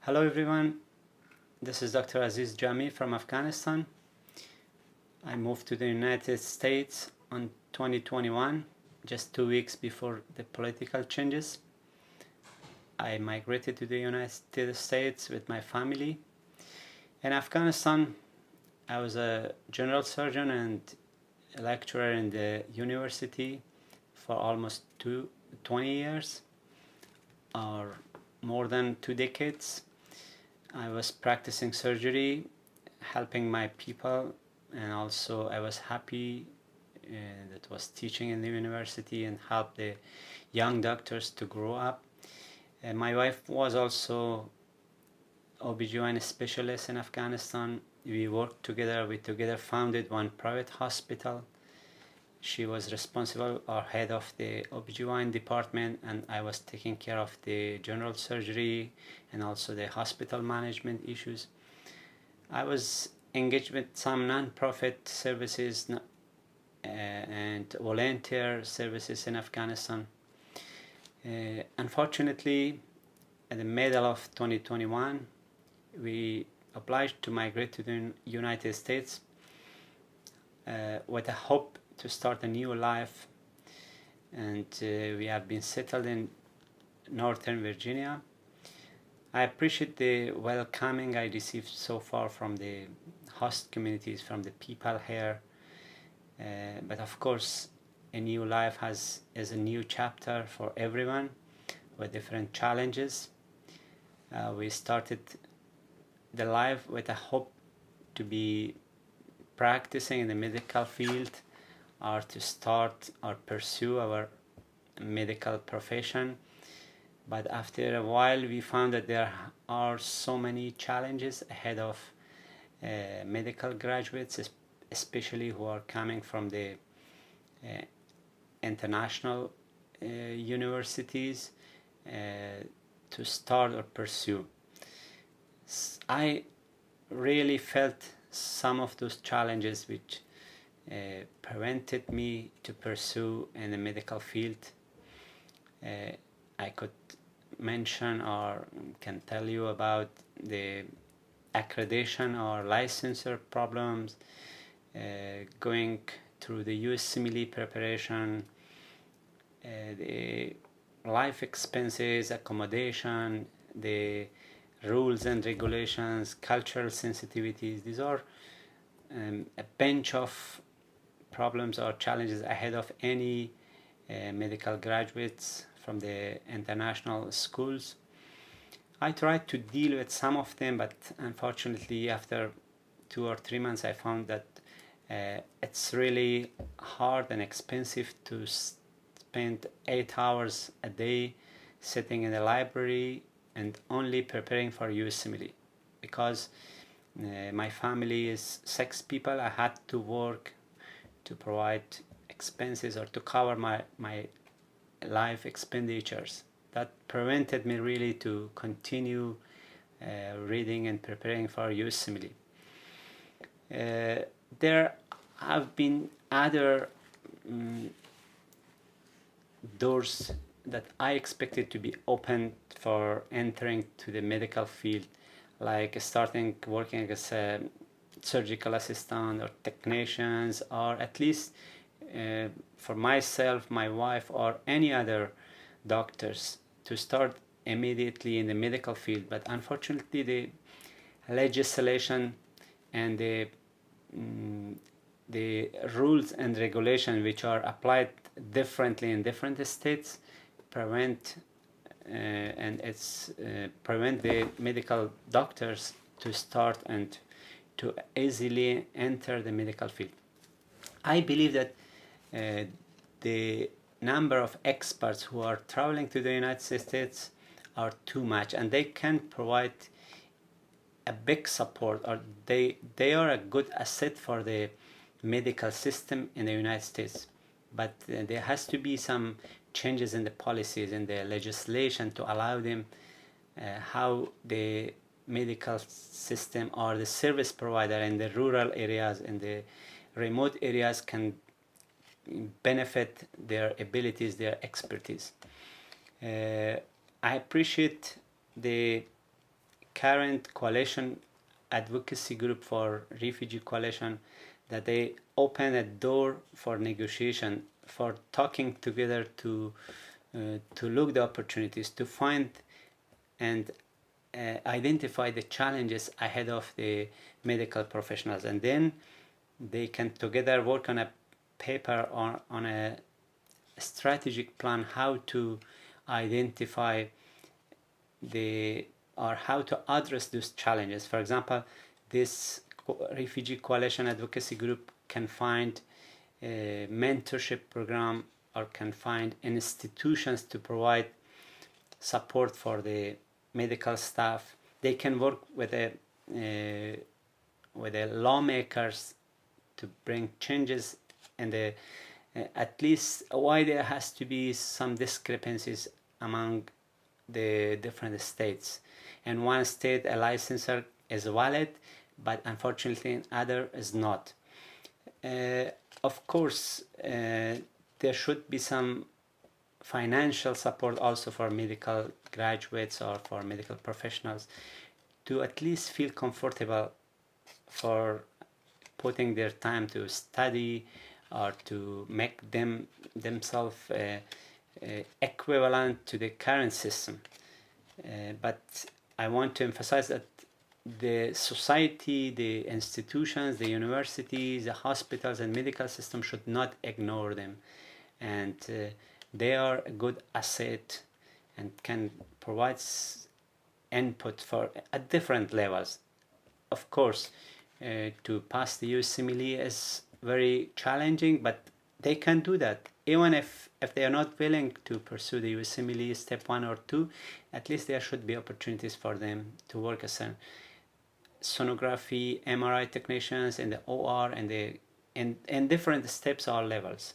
Hello everyone, this is Dr. Aziz Jami from Afghanistan. I moved to the United States in 2021, just 2 weeks before the political changes. I migrated to the United States with my family. In Afghanistan, I was a general surgeon and a lecturer in the university for almost 20 years, or more than 2 decades. I was practicing surgery, helping my people, and also I was happy that was teaching in the university and help the young doctors to grow up. And my wife was also OBGYN specialist in Afghanistan. We worked together, we together founded one private hospital. She was responsible or head of the OBGYN department, and I was taking care of the general surgery and also the hospital management issues. I was engaged with some non-profit services and volunteer services in Afghanistan. Unfortunately, in the middle of 2021, we obliged to migrate to the United States with a hope to start a new life, and we have been settled in Northern Virginia. I appreciate the welcoming I received so far from the host communities, from the people here, but of course a new life is a new chapter for everyone with different challenges. We started the life with a hope to be practicing in the medical field, or to start or pursue our medical profession. But after a while, we found that there are so many challenges ahead of medical graduates, especially who are coming from the international universities, to start or pursue. I really felt some of those challenges which prevented me to pursue in the medical field. I could mention or can tell you about the accreditation or licensure problems, going through the USMLE preparation, the life expenses, accommodation, the rules and regulations, cultural sensitivities. These are a bunch of problems or challenges ahead of any medical graduates from the international schools. I tried to deal with some of them, but unfortunately after 2 or 3 months I found that it's really hard and expensive to spend 8 hours a day sitting in the library and only preparing for USMLE, because my family is 6 people. I had to work to provide expenses or to cover my life expenditures. That prevented me really to continue reading and preparing for USMLE. There have been other doors that I expected to be opened for entering to the medical field, like starting working as a surgical assistant or technicians, or at least for myself, my wife, or any other doctors to start immediately in the medical field. But unfortunately the legislation and the rules and regulations which are applied differently in different states prevent prevent the medical doctors to start and to easily enter the medical field. I believe that the number of experts who are traveling to the United States are too much, and they can provide a big support, or they are a good asset for the medical system in the United States. But there has to be some changes in the policies and the legislation to allow them how the medical system or the service provider in the rural areas and the remote areas can benefit their abilities, their expertise. I appreciate the current coalition advocacy group for refugee coalition, that they open a door for negotiation, for talking together to look the opportunities, to find and identify the challenges ahead of the medical professionals, and then they can together work on a paper or on a strategic plan how to identify or how to address those challenges. For example, this refugee coalition advocacy group can find a mentorship program or can find institutions to provide support for the medical staff. They can work with the lawmakers to bring changes, and at least why there has to be some discrepancies among the different states. In one state, a licensor is valid, but unfortunately in other is not. Of course, there should be some financial support also for medical graduates or for medical professionals to at least feel comfortable for putting their time to study or to make themselves equivalent to the current system. But I want to emphasize that the society, the institutions, the universities, the hospitals and medical system should not ignore them, and they are a good asset and can provide input for at different levels. Of course, to pass the USMLE is very challenging, but they can do that. Even if they are not willing to pursue the USMLE step 1 or 2, at least there should be opportunities for them to work as a sonography, MRI technicians in the OR and in different steps or levels.